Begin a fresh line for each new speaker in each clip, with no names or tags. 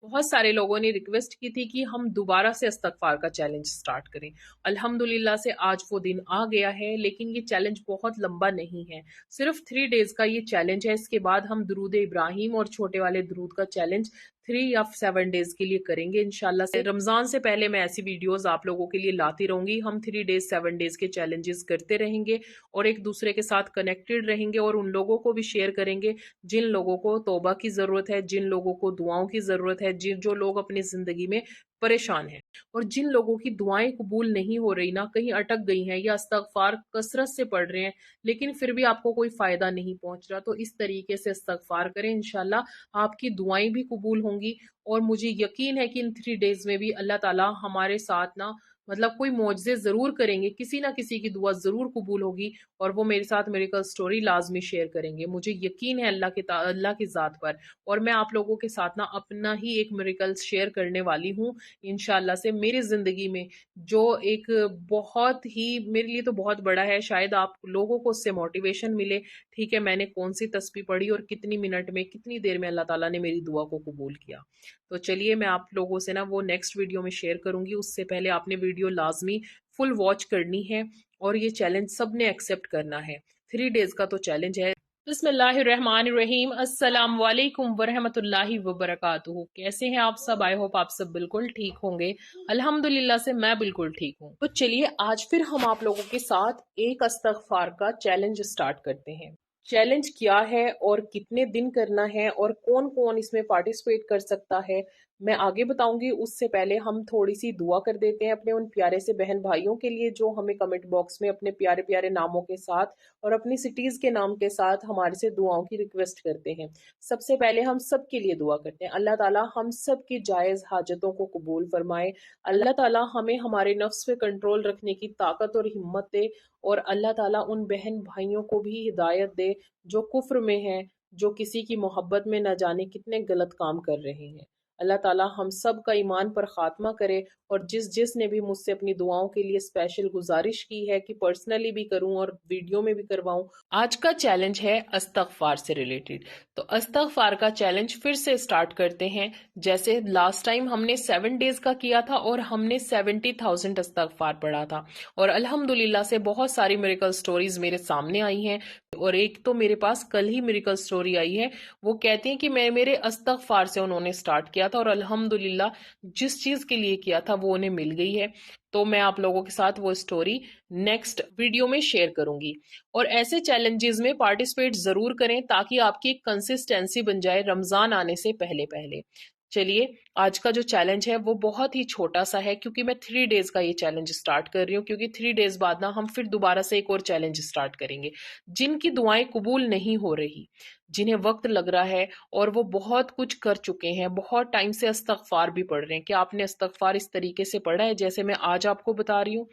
बहुत सारे लोगों ने रिक्वेस्ट की थी कि हम दोबारा से इस्तगफार का चैलेंज स्टार्ट करें। अल्हम्दुलिल्लाह से आज वो दिन आ गया है, लेकिन ये चैलेंज बहुत लंबा नहीं है। सिर्फ 3 डेज का ये चैलेंज है। इसके बाद हम दुरूद इब्राहिम और छोटे वाले दुरूद का चैलेंज 3 या 7 डेज के लिए करेंगे इंशाल्लाह से। रमजान से पहले मैं ऐसी वीडियोस आप लोगों के लिए लाती रहूंगी। हम 3 डेज 7 डेज के चैलेंजेस करते रहेंगे और एक दूसरे के साथ कनेक्टेड रहेंगे और उन लोगों को भी शेयर करेंगे जिन लोगों को तौबा की जरूरत है, जिन लोगों को दुआओं की जरूरत है, जिन जो लोग अपनी जिंदगी में परेशान हैं और जिन लोगों की दुआएं कबूल नहीं हो रही ना, कहीं अटक गई हैं या इस्तगफार कसरत से पढ़ रहे हैं लेकिन फिर भी आपको कोई फायदा नहीं पहुंच रहा, तो इस तरीके से इस्तगफार करें। इंशाल्लाह आपकी दुआएं भी कबूल होंगी और मुझे यकीन है कि इन 3 डेज में भी अल्लाह ताला हमारे साथ ना मतलब कोई मौजज़े जरूर करेंगे, किसी ना किसी की दुआ जरूर कबूल होगी और वो मेरे साथ मेडिकल स्टोरी लाजमी शेयर करेंगे। मुझे यकीन है अल्लाह की ज़ात पर। और मैं आप लोगों के साथ ना अपना ही एक मिरेकल शेयर करने वाली हूँ इंशाल्लाह से। मेरी ज़िंदगी में जो एक बहुत ही मेरे लिए तो बहुत बड़ा है, शायद आप लोगों को उससे मोटिवेशन मिले। ठीक है, मैंने कौन सी तस्बीह पढ़ी और कितनी मिनट में कितनी देर में अल्लाह ताला ने मेरी दुआ को कबूल किया। तो चलिए मैं आप लोगों से ना वो नेक्स्ट वीडियो में शेयर करूंगी। उससे पहले आपने वीडियो लाजमी फुल वॉच करनी है और ये चैलेंज सबने एक्सेप्ट करना है। 3 डेज का तो चैलेंज है। बिस्मिल्लाहिर्रहमानिर्रहीम, अस्सलाम वालेकुम वरहमतुल्लाहि वबरकातुहू। कैसे हैं आप सब? आई होप आप सब बिल्कुल ठीक होंगे। अल्हम्दुलिल्लाह से मैं बिल्कुल ठीक हूँ। तो चलिए आज फिर हम आप लोगों के साथ एक इस्तगफार का चैलेंज स्टार्ट करते हैं। चैलेंज क्या है और कितने दिन करना है और कौन कौन इसमें पार्टिसिपेट कर सकता है मैं आगे बताऊंगी। उससे पहले हम थोड़ी सी दुआ कर देते हैं अपने उन प्यारे से बहन भाइयों के लिए जो हमें कमेंट बॉक्स में अपने प्यारे प्यारे नामों के साथ और अपनी सिटीज के नाम के साथ हमारे से दुआओं की रिक्वेस्ट करते हैं। सबसे पहले हम सब के लिए दुआ करते हैं। अल्लाह ताला हम सब की जायज हाजतों को कबूल फरमाए। अल्लाह ताला हमें हमारे नफ्स पे कंट्रोल रखने की ताकत और हिम्मत दे और अल्लाह ताला उन बहन भाइयों को भी हिदायत दे जो कुफ्र में हैं, जो किसी की मोहब्बत में न जाने कितने गलत काम कर रहे हैं। अल्लाह ताला हम सब का ईमान पर खात्मा करे और जिस ने भी मुझसे अपनी दुआओं के लिए स्पेशल गुजारिश की है कि पर्सनली भी करूं और वीडियो में भी करवाऊं। आज का चैलेंज है इस्तगफार से रिलेटेड। तो इस्तगफार का चैलेंज फिर से स्टार्ट करते हैं। जैसे लास्ट टाइम हमने 7 डेज का किया था और हमने 70,000 इस्तगफार पढ़ा था और अल्हम्दुलिल्लाह से बहुत सारी मिरेकल स्टोरीज मेरे सामने आई हैं। और एक तो मेरे पास कल ही मिरेकल स्टोरी आई है। वो कहती हैं कि मैं मेरे इस्तगफार से उन्होंने स्टार्ट किया था और अल्हम्दुलिल्लाह जिस चीज के लिए किया था वो उन्हें मिल गई है। तो मैं आप लोगों के साथ वो स्टोरी नेक्स्ट वीडियो में शेयर करूंगी। और ऐसे चैलेंजेस में पार्टिसिपेट जरूर करें ताकि आपकी एक कंसिस्टेंसी बन जाए रमजान आने से पहले पहले। चलिए आज का जो चैलेंज है वो बहुत ही छोटा सा है क्योंकि मैं 3 डेज का ये चैलेंज स्टार्ट कर रही हूँ, क्योंकि 3 डेज बाद ना हम फिर दोबारा से एक और चैलेंज स्टार्ट करेंगे। जिनकी दुआएं कबूल नहीं हो रही, जिन्हें वक्त लग रहा है और वो बहुत कुछ कर चुके हैं, बहुत टाइम से इस्तगफार भी पढ़ रहे हैं, क्या आपने इस्तगफार इस तरीके से पढ़ा है जैसे मैं आज आपको बता रही हूँ?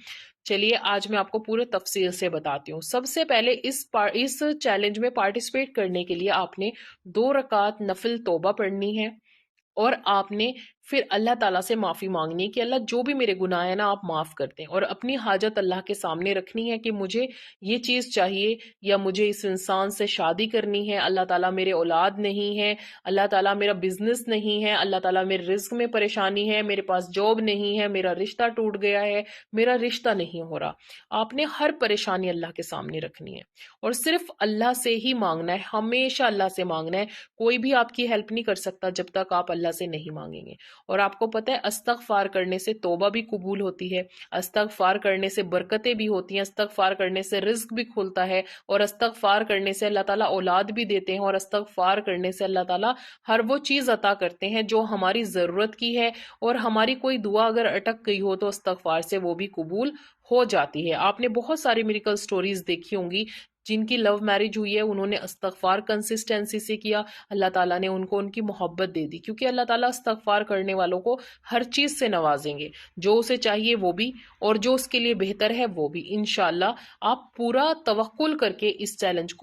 चलिए आज मैं आपको पूरे तफसील से बताती हूँ। सबसे पहले इस चैलेंज में पार्टिसिपेट करने के लिए आपने 2 रकात नफिल तौबा पढ़नी है और आपने फिर अल्लाह ताला से माफ़ी मांगनी है कि अल्लाह जो भी मेरे गुनाह है ना आप माफ़ कर दें, और अपनी हाजत अल्लाह के सामने रखनी है कि मुझे ये चीज़ चाहिए या मुझे इस इंसान से शादी करनी है, अल्लाह ताला मेरे औलाद नहीं है, अल्लाह ताला मेरा बिजनेस नहीं है, अल्लाह ताला मेरे रिस्क में परेशानी है, मेरे पास जॉब नहीं है, मेरा रिश्ता टूट गया है, मेरा रिश्ता नहीं हो रहा। आपने हर परेशानी अल्लाह के सामने रखनी है और सिर्फ अल्लाह से ही मांगना है, हमेशा अल्लाह से मांगना है। कोई भी आपकी हेल्प नहीं कर सकता जब तक आप अल्लाह से नहीं मांगेंगे। और आपको पता है इस्तगफार करने से तौबा भी कबूल होती है, इस्तगफार करने से बरकतें भी होती हैं, इस्तगफार करने से रिज्क भी खुलता है और इस्तगफार करने से अल्लाह ताला औलाद भी देते हैं और इस्तगफार करने से अल्लाह ताला हर वो चीज़ अता करते हैं जो हमारी ज़रूरत की है। और हमारी कोई दुआ अगर अटक गई हो तो इस्तगफार से वो भी कबूल हो जाती है। आपने बहुत सारी मिरेकल स्टोरीज देखी होंगी जिनकी लव मैरिज हुई है, उन्होंने इस्तगफार कंसिस्टेंसी से किया, अल्लाह ताला ने उनको उनकी मोहब्बत दे दी, क्योंकि अल्लाह ताला इस्तगफार करने वालों को हर चीज़ से नवाजेंगे, जो उसे चाहिए वो भी और जो उसके लिए बेहतर है वो भी। इंशाल्लाह आप पूरा तवक्कुल करके इस चैलेंज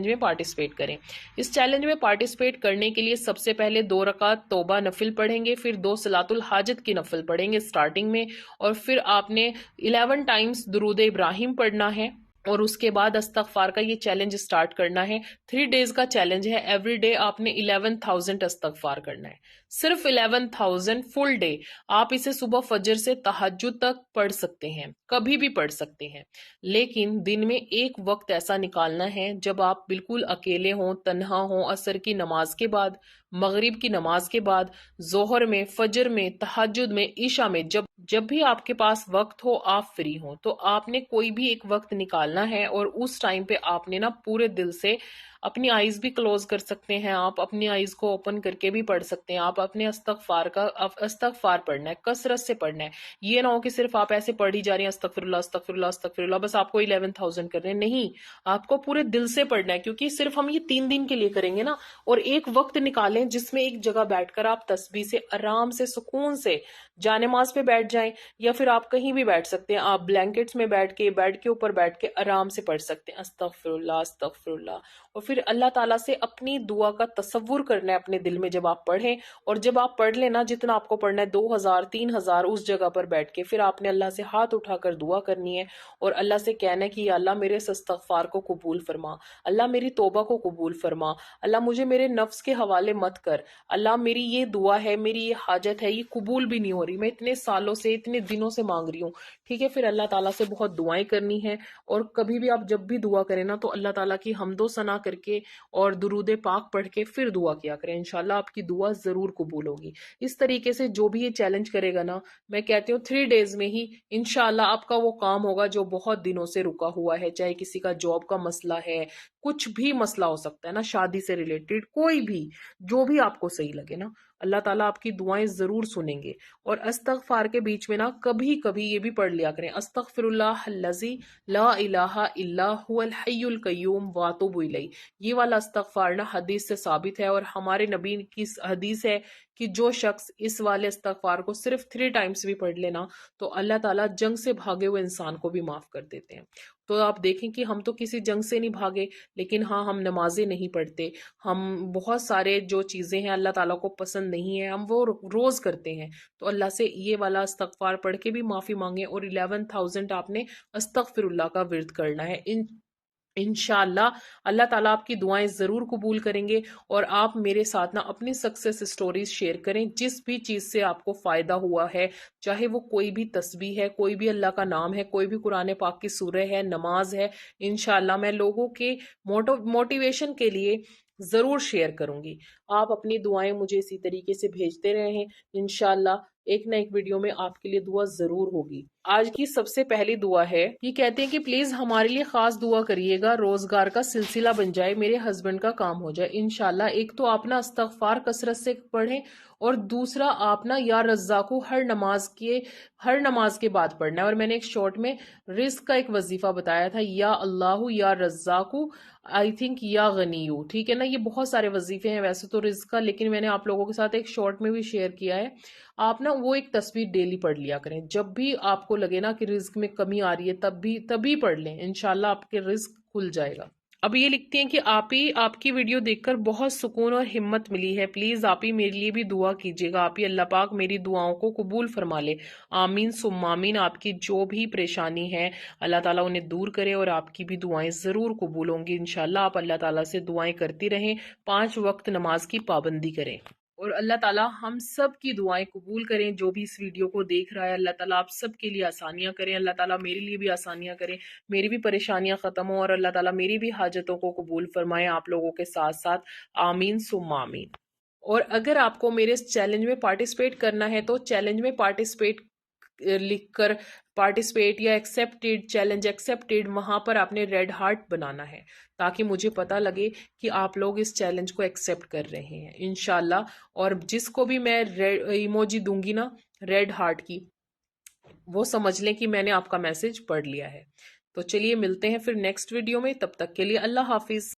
में पार्टिसिपेट करें। इस चैलेंज में पार्टिसिपेट करने के लिए सबसे पहले 2 रकात तौबा नफिल पढ़ेंगे, फिर 2 सलातुल हाजत की नफिल पढ़ेंगे स्टार्टिंग में, और फिर आपने 11 टाइम्स दुरूद इब्राहिम पढ़ना है और उसके बाद इस्तगफार का ये चैलेंज स्टार्ट करना है। 3 डेज का चैलेंज है, एवरी डे आपने 11,000 इस्तगफार करना है। صرف 11,000 فل ڈے. آپ اسے صبح فجر سے تہجد تک پڑھ سکتے ہیں، کبھی بھی پڑھ سکتے ہیں، لیکن دن میں ایک وقت ایسا نکالنا ہے جب آپ بالکل اکیلے ہوں، تنہا ہوں، عصر کی نماز کے بعد، مغرب کی نماز کے بعد، ظہر میں، فجر میں، تہجد میں، عشاء میں، جب بھی آپ کے پاس وقت ہو، آپ فری ہوں، تو آپ نے کوئی بھی ایک وقت نکالنا ہے، اور اس ٹائم پہ آپ نے نا پورے دل سے اپنی آئیز بھی کلوز کر سکتے ہیں، آپ اپنی آئیز کو اوپن کر کے بھی پڑھ سکتے ہیں، آپ اپنے استغفار پڑھنا ہے، کثرت سے پڑھنا ہے. یہ نہ ہو کہ صرف آپ ایسے پڑھ ہی جا رہے ہیں استغفر اللہ استغفر اللہ استغفر اللہ، بس آپ کو 11,000 کرنے نہیں، آپ کو پورے دل سے پڑھنا ہے، کیونکہ صرف ہم یہ 3 دن کے لیے کریں گے نا. اور ایک وقت نکالیں جس میں ایک جگہ بیٹھ کر آپ تسبیح سے آرام سے سکون سے جانماز پہ بیٹھ جائیں، یا پھر آپ کہیں بھی بیٹھ سکتے ہیں، آپ بلینکٹس میں بیٹھ کے، بیڈ کے اوپر بیٹھ کے آرام سے پڑھ سکتے ہیں استغفر اللہ استغفر اللہ. اور پھر اللہ تعالیٰ سے اپنی دعا کا تصور کرنا ہے اپنے دل میں جب آپ پڑھیں. اور جب آپ پڑھ لینا جتنا آپ کو پڑھنا ہے 2,000 3,000 اس جگہ پر بیٹھ کے، پھر آپ نے اللہ سے ہاتھ اٹھا کر دعا کرنی ہے اور اللہ سے کہنا ہے کہ یا اللہ میرے اس استغفار کو قبول فرما، اللہ میری توبہ کو قبول فرما، اللہ مجھے میرے نفس کے حوالے مت کر، اللہ میری یہ دعا ہے، میری یہ حاجت ہے، یہ قبول بھی نہیں ہو رہی، میں اتنے سالوں سے اتنے دنوں سے مانگ رہی ہوں. ٹھیک ہے، پھر اللہ تعالیٰ سے بہت دعائیں کرنی ہے. اور کبھی بھی آپ جب بھی دعا کریں نا تو اللہ تعالیٰ کی حمد و ثنا کر کے اور درود پاک پڑھ کے پھر دعا کیا کریں، انشاءاللہ آپ کی دعا ضرور قبول ہوگی. اس طریقے سے جو بھی یہ چیلنج کرے گا نا، میں کہتی ہوں 3 ڈیز میں ہی انشاءاللہ آپ کا وہ کام ہوگا جو بہت دنوں سے رکا ہوا ہے، چاہے کسی کا جاب کا مسئلہ ہے، کچھ بھی مسئلہ ہو سکتا ہے نا، شادی سے ریلیٹڈ کوئی بھی، جو بھی آپ کو صحیح لگے نا، اللہ تعالیٰ آپ کی دعائیں ضرور سنیں گے. اور استغفار کے بیچ میں نا کبھی کبھی یہ بھی پڑھ لیا کریں، استغفر اللہ الذی لا الہ الا هو الحی القیوم واتوب الیہ. یہ والا استغفار نا حدیث سے ثابت ہے، اور ہمارے نبی کی حدیث ہے کہ جو شخص اس والے استغفار کو صرف 3 ٹائمز بھی پڑھ لینا تو اللہ تعالیٰ جنگ سے بھاگے ہوئے انسان کو بھی معاف کر دیتے ہیں. تو آپ دیکھیں کہ ہم تو کسی جنگ سے نہیں بھاگے، لیکن ہاں ہم نمازیں نہیں پڑھتے، ہم بہت سارے جو چیزیں ہیں اللہ تعالیٰ کو پسند نہیں ہیں ہم وہ روز کرتے ہیں. تو اللہ سے یہ والا استغفار پڑھ کے بھی معافی مانگیں، اور 11,000 آپ نے استغفر اللہ کا ورد کرنا ہے. انشاءاللہ اللہ تعالیٰ آپ کی دعائیں ضرور قبول کریں گے. اور آپ میرے ساتھ نا اپنی سکسیس سٹوریز شیئر کریں، جس بھی چیز سے آپ کو فائدہ ہوا ہے، چاہے وہ کوئی بھی تسبیح ہے، کوئی بھی اللہ کا نام ہے، کوئی بھی قرآن پاک کی سورہ ہے، نماز ہے، انشاءاللہ میں لوگوں کے موٹیویشن کے لیے ضرور شیئر کروں گی. آپ اپنی دعائیں مجھے اسی طریقے سے بھیجتے رہیں، انشاءاللہ ایک نہ ایک ویڈیو میں آپ کے لیے دعا ضرور ہوگی. آج کی سب سے پہلی دعا ہے، یہ کہتے ہیں کہ پلیز ہمارے لیے خاص دعا کریے گا، روزگار کا سلسلہ بن جائے، میرے ہسبینڈ کا کام ہو جائے. انشاءاللہ ایک تو آپ نا استغفار کثرت سے پڑھیں، اور دوسرا آپ نا یا رزاقو ہر نماز کے بعد پڑھنا ہے. اور میں نے ایک شارٹ میں رزق کا ایک وظیفہ بتایا تھا، یا اللہ یا رزاقو آئی تھنک یا غنیو. ٹھیک ہے نا، یہ بہت سارے وظیفے ہیں ویسے تو رزق کا، لیکن میں نے آپ لوگوں کے ساتھ ایک شارٹ میں بھی شیئر کیا ہے. آپ نا وہ ایک تصویر ڈیلی پڑھ لیا کریں، جب بھی آپ کو لگے نا کہ رزق میں کمی آ رہی ہے تبھی پڑھ لیں، انشاءاللہ آپ کے رزق کھل جائے گا. اب یہ لکھتی ہیں کہ آپ کی ویڈیو دیکھ کر بہت سکون اور ہمت ملی ہے، پلیز آپ ہی میرے لیے بھی دعا کیجیے گا، آپ ہی اللہ پاک میری دعاؤں کو قبول فرما لے، آمین ثم آمین. آپ کی جو بھی پریشانی ہے اللہ تعالیٰ انہیں دور کرے، اور آپ کی بھی دعائیں ضرور قبول ہوں گی انشاءاللہ. آپ اللہ تعالیٰ سے دعائیں کرتی رہیں، 5 وقت نماز کی پابندی کریں، اور اللہ تعالیٰ ہم سب کی دعائیں قبول کریں. جو بھی اس ویڈیو کو دیکھ رہا ہے اللہ تعالیٰ آپ سب کے لیے آسانیاں کریں، اللہ تعالیٰ میرے لیے بھی آسانیاں کریں، میری بھی پریشانیاں ختم ہوں، اور اللہ تعالیٰ میری بھی حاجتوں کو قبول فرمائے آپ لوگوں کے ساتھ ساتھ، آمین ثم آمین. اور اگر آپ کو میرے اس چیلنج میں پارٹیسپیٹ کرنا ہے تو چیلنج میں پارٹیسپیٹ لکھ کر پارٹیسپیٹ یا ایکسیپٹیڈ، چیلنج ایکسیپٹیڈ، وہاں پر آپ نے ریڈ ہارٹ بنانا ہے تاکہ مجھے پتا لگے کہ آپ لوگ اس چیلنج کو ایکسیپٹ کر رہے ہیں انشاءاللہ. اور جس کو بھی میں ایموجی دوں گی نا ریڈ ہارٹ کی، وہ سمجھ لیں کہ میں نے آپ کا میسج پڑھ لیا ہے. تو چلیے ملتے ہیں پھر نیکسٹ ویڈیو میں، تب تک کے لیے اللہ حافظ.